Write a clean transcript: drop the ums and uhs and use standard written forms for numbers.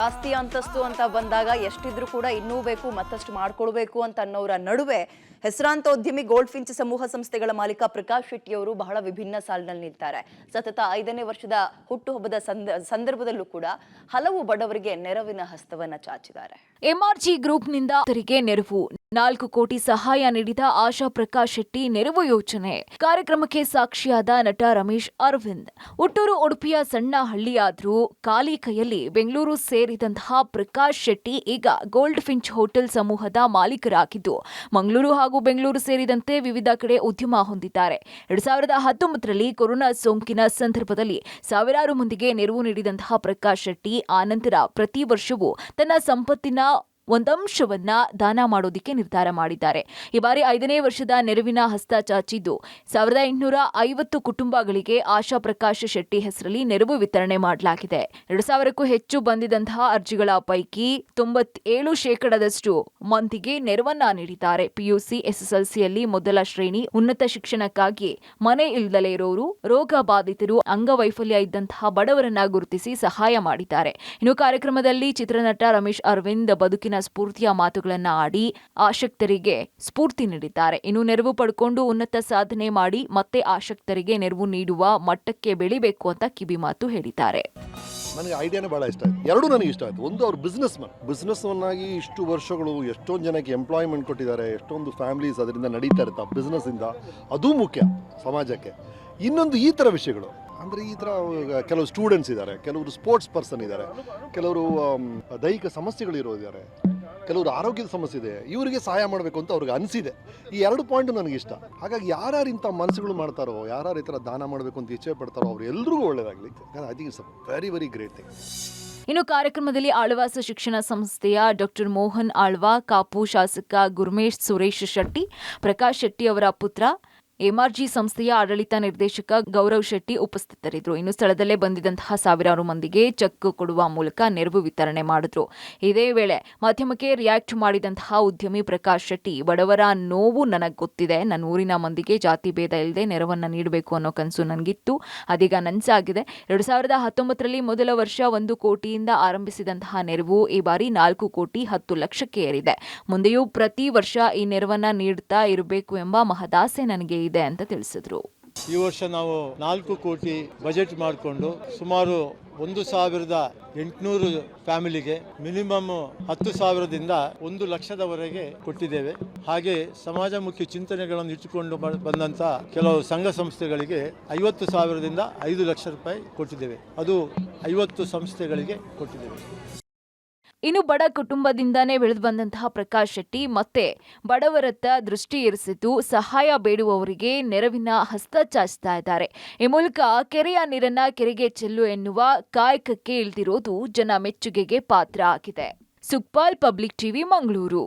ಆಸ್ತಿ ಅಂತಸ್ತು ಅಂತ ಬಂದಾಗ ಎಷ್ಟಿದ್ರೂ ಕೂಡ ಇನ್ನೂ ಬೇಕು ಮತ್ತಷ್ಟು ಮಾಡ್ಕೊಳ್ಬೇಕು ಅಂತ ಅನ್ನೋರ ನಡುವೆ ಹೆಸರಾಂತ ಉದ್ಯಮಿ ಗೋಲ್ಡ್ ಫಿಂಚ್ ಸಮೂಹ ಸಂಸ್ಥೆಗಳ ಮಾಲೀಕ ಪ್ರಕಾಶ್ ಶೆಟ್ಟಿ ಅವರು ಬಹಳ ವಿಭಿನ್ನ ಸಾಲಿನಲ್ಲಿ ನಿಲ್ತಾರೆ. ಸತತ 5ನೇ ವರ್ಷದ ಹುಟ್ಟುಹಬ್ಬದ ಸಂದರ್ಭದಲ್ಲೂ ಕೂಡ ಹಲವು ಬಡವರಿಗೆ ನೆರವಿನ ಹಸ್ತವನ್ನ ಚಾಚಿದ್ದಾರೆ. ಎಂಆರ್ಜಿ ಗ್ರೂಪ್ನಿಂದ ಅವರಿಗೆ ನೆರವು 4 ಕೋಟಿ ಸಹಾಯ ನೀಡಿದ ಆಶಾ ಪ್ರಕಾಶ್ ಶೆಟ್ಟಿ ನೆರವು ಯೋಜನೆ ಕಾರ್ಯಕ್ರಮಕ್ಕೆ ಸಾಕ್ಷಿಯಾದ ನಟ ರಮೇಶ್ ಅರವಿಂದ್. ಹುಟ್ಟೂರು ಉಡುಪಿಯ ಸಣ್ಣ ಹಳ್ಳಿಯಾದ್ರೂ ಖಾಲಿ ಕೈಯಲ್ಲಿ ಬೆಂಗಳೂರು ಸೇರಿದಂತಹ ಪ್ರಕಾಶ್ ಶೆಟ್ಟಿ ಈಗ ಗೋಲ್ಡ್ ಫಿಂಚ್ ಹೋಟೆಲ್ ಸಮೂಹದ ಮಾಲೀಕರಾಗಿದ್ದು ಮಂಗಳೂರು ಹಾಗೂ ಬೆಂಗಳೂರು ಸೇರಿದಂತೆ ವಿವಿಧ ಕಡೆ ಉದ್ಯಮ ಹೊಂದಿದ್ದಾರೆ. 2019ರಲ್ಲಿ ಕೊರೋನಾ ಸೋಂಕಿನ ಸಂದರ್ಭದಲ್ಲಿ ಸಾವಿರಾರು ಮಂದಿಗೆ ನೆರವು ನೀಡಿದಂತಹ ಪ್ರಕಾಶ್ ಶೆಟ್ಟಿ ಆನಂತರ ಪ್ರತಿ ವರ್ಷವೂ ತನ್ನ ಸಂಪತ್ತಿನ ಒಂದಂಶವನ್ನ ದಾನ ಮಾಡೋದಿಕ್ಕೆ ನಿರ್ಧಾರ ಮಾಡಿದ್ದಾರೆ. ಈ ಬಾರಿ 5ನೇ ವರ್ಷದ ನೆರವಿನ ಹಸ್ತ ಚಾಚಿದ್ದು 1850 ಕುಟುಂಬಗಳಿಗೆ ಆಶಾ ಪ್ರಕಾಶ್ ಶೆಟ್ಟಿ ಹೆಸರಲ್ಲಿ ನೆರವು ವಿತರಣೆ ಮಾಡಲಾಗಿದೆ. 2000ಕ್ಕೂ ಹೆಚ್ಚು ಬಂದಿದ್ದಂತಹ ಅರ್ಜಿಗಳ ಪೈಕಿ 97% ಮಂದಿಗೆ ನೆರವನ್ನ ನೀಡಿದ್ದಾರೆ. ಪಿಯುಸಿ, ಎಸ್ಎಸ್ಎಲ್ಸಿಯಲ್ಲಿ ಮೊದಲ ಶ್ರೇಣಿ, ಉನ್ನತ ಶಿಕ್ಷಣಕ್ಕಾಗಿ ಮನೆ ಇಲ್ಲದಲೇ ಇರೋರು, ರೋಗ ಬಾಧಿತರು, ಅಂಗವೈಫಲ್ಯ ಇದ್ದಂತಹ ಬಡವರನ್ನ ಗುರುತಿಸಿ ಸಹಾಯ ಮಾಡಿದ್ದಾರೆ. ಇನ್ನು ಕಾರ್ಯಕ್ರಮದಲ್ಲಿ ಚಿತ್ರನಟ ರಮೇಶ್ ಅರವಿಂದ್ ಬದುಕಿನ ಸ್ಫೂರ್ತಿಯ ಮಾತುಗಳನ್ನ ಆಡಿ ಆಸಕ್ತರಿಗೆ ಸ್ಫೂರ್ತಿ ನೀಡಿದ್ದಾರೆ. ಇನ್ನು ನೆರವು ಪಡ್ಕೊಂಡು ಉನ್ನತ ಸಾಧನೆ ಮಾಡಿ ಮತ್ತೆ ಆಸಕ್ತರಿಗೆ ನೆರವು ನೀಡುವ ಮಟ್ಟಕ್ಕೆ ಬೆಳಿಬೇಕು ಅಂತ ಕಿವಿ ಮಾತು ಹೇಳಿದ್ದಾರೆ. ನನಗೆ ಐಡಿಯಾನೇ ಭಾಳ ಇಷ್ಟ ಆಯಿತು. ಎರಡೂ ನನಗೆ ಇಷ್ಟ ಆಯಿತು. ಒಂದು, ಅವ್ರು ಬಿಸ್ನೆಸ್ ಆಗಿ ಇಷ್ಟು ವರ್ಷಗಳು ಎಷ್ಟೊಂದು ಜನಕ್ಕೆ ಎಂಪ್ಲಾಯ್ಮೆಂಟ್ ಕೊಟ್ಟಿದ್ದಾರೆ, ಎಷ್ಟೊಂದು ಫ್ಯಾಮಿಲೀಸ್ ಅದರಿಂದ ನಡೀತಾ ಇರ್ತಾವೆ ಬಿಸ್ನೆಸ್ಸಿಂದ, ಅದೂ ಮುಖ್ಯ ಸಮಾಜಕ್ಕೆ. ಇನ್ನೊಂದು ಈ ಥರ ವಿಷಯಗಳು ಅಂದರೆ ಈ ಥರ ಕೆಲವು ಸ್ಟೂಡೆಂಟ್ಸ್ ಇದ್ದಾರೆ, ಕೆಲವರು ಸ್ಪೋರ್ಟ್ಸ್ ಪರ್ಸನ್ ಇದ್ದಾರೆ, ಕೆಲವರು ದೈಹಿಕ ಸಮಸ್ಯೆಗಳಿರೋದಿದ್ದಾರೆ, ಕೆಲವರು ಆರೋಗ್ಯದ ಸಮಸ್ಯೆ ಇದೆ, ಇವರಿಗೆ ಸಹಾಯ ಮಾಡಬೇಕು ಅಂತ ಅವ್ರಿಗೆ ಅನಿಸಿದೆ. ಈ 2 ಪಾಯಿಂಟು ನನಗೆ ಇಷ್ಟ. ಹಾಗಾಗಿ ಯಾರ್ಯಾರು ಇಂಥ ಮನಸ್ಸುಗಳು ಮಾಡ್ತಾರೋ, ಯಾರ್ಯಾರು ಈ ಥರ ದಾನ ಮಾಡಬೇಕು ಅಂತ ಇಚ್ಛೆ ಪಡ್ತಾರೋ ಅವ್ರು ಎಲ್ರಿಗೂ ಒಳ್ಳೆಯದಾಗಲಿ. I think it's very very great thing. ಇನ್ನು ಕಾರ್ಯಕ್ರಮದಲ್ಲಿ ಆಳ್ವಾಸ ಶಿಕ್ಷಣ ಸಂಸ್ಥೆಯ ಡಾಕ್ಟರ್ ಮೋಹನ್ ಆಳ್ವಾ, ಕಾಪು ಶಾಸಕ ಗುರ್ಮೇಶ್ ಸುರೇಶ್ ಶೆಟ್ಟಿ, ಪ್ರಕಾಶ್ ಶೆಟ್ಟಿ ಅವರ ಪುತ್ರ, ಎಂಆರ್ಜಿ ಸಂಸ್ಥೆಯ ಆಡಳಿತ ನಿರ್ದೇಶಕ ಗೌರವ್ ಶೆಟ್ಟಿ ಉಪಸ್ಥಿತರಿದ್ದರು. ಇನ್ನು ಸ್ಥಳದಲ್ಲೇ ಬಂದಿದ್ದಂತಹ ಸಾವಿರಾರು ಮಂದಿಗೆ ಚೆಕ್ ಕೊಡುವ ಮೂಲಕ ನೆರವು ವಿತರಣೆ ಮಾಡಿದ್ರು. ಇದೇ ವೇಳೆ ಮಾಧ್ಯಮಕ್ಕೆ ರಿಯಾಕ್ಟ್ ಮಾಡಿದಂತಹ ಉದ್ಯಮಿ ಪ್ರಕಾಶ್ ಶೆಟ್ಟಿ, ಬಡವರ ನೋವು ನನಗೆ ಗೊತ್ತಿದೆ, ನನ್ನ ಊರಿನ ಮಂದಿಗೆ ಜಾತಿ ಭೇದ ಇಲ್ಲದೆ ನೆರವನ್ನ ನೀಡಬೇಕು ಅನ್ನೋ ಕನಸು ನನಗಿತ್ತು, ಅದೀಗ ನನಸಾಗಿದೆ. 2019ರಲ್ಲಿ ಮೊದಲ ವರ್ಷ 1 ಕೋಟಿಯಿಂದ ಆರಂಭಿಸಿದಂತಹ ನೆರವು ಈ ಬಾರಿ 4 ಕೋಟಿ 10 ಲಕ್ಷಕ್ಕೆ ಏರಿದೆ. ಮುಂದೆಯೂ ಪ್ರತಿ ವರ್ಷ ಈ ನೆರವನ್ನ ನೀಡುತ್ತಾ ಇರಬೇಕು ಎಂಬ ಮಹದಾಸೆ ನನಗೆ ಇದೆ ಅಂತ ತಿಳಿಸಿದ್ರು. ಈ ವರ್ಷ ನಾವು 4 ಕೋಟಿ ಬಜೆಟ್ ಮಾಡಿಕೊಂಡು ಸುಮಾರು 1800 ಫ್ಯಾಮಿಲಿಗೆ ಮಿನಿಮಮ್ 10,000ದಿಂದ 1 ಲಕ್ಷದವರೆಗೆ ಕೊಟ್ಟಿದ್ದೇವೆ. ಹಾಗೆ ಸಮಾಜಮುಖಿ ಚಿಂತನೆಗಳನ್ನು ಇಟ್ಟುಕೊಂಡು ಬಂದಂಥ ಕೆಲವು ಸಂಘ ಸಂಸ್ಥೆಗಳಿಗೆ 50,000ದಿಂದ 5 ಲಕ್ಷ ರೂಪಾಯಿ ಕೊಟ್ಟಿದ್ದೇವೆ. ಅದು 50 ಸಂಸ್ಥೆಗಳಿಗೆ ಕೊಟ್ಟಿದ್ದೇವೆ. ಇನ್ನು ಬಡ ಕುಟುಂಬದಿಂದಾನೇ ಬೆಳೆದು ಬಂದಂತಹ ಪ್ರಕಾಶ್ ಶೆಟ್ಟಿ ಮತ್ತೆ ಬಡವರತ್ತ ದೃಷ್ಟಿ ಇರಿಸಿದ್ದು ಸಹಾಯ ಬೇಡುವವರಿಗೆ ನೆರವಿನ ಹಸ್ತ ಚಾಚ್ತಾ ಇದ್ದಾರೆ. ಈ ಮೂಲಕ ಕೆರೆಯ ನೀರನ್ನ ಕೆರೆಗೆ ಚೆಲ್ಲು ಎನ್ನುವ ಕಾಯಕಕ್ಕೆ ಇಳಿದಿರೋದು ಜನ ಮೆಚ್ಚುಗೆಗೆ ಪಾತ್ರ ಆಗಿದೆ. Sukhpal, public TV, Mangaluru.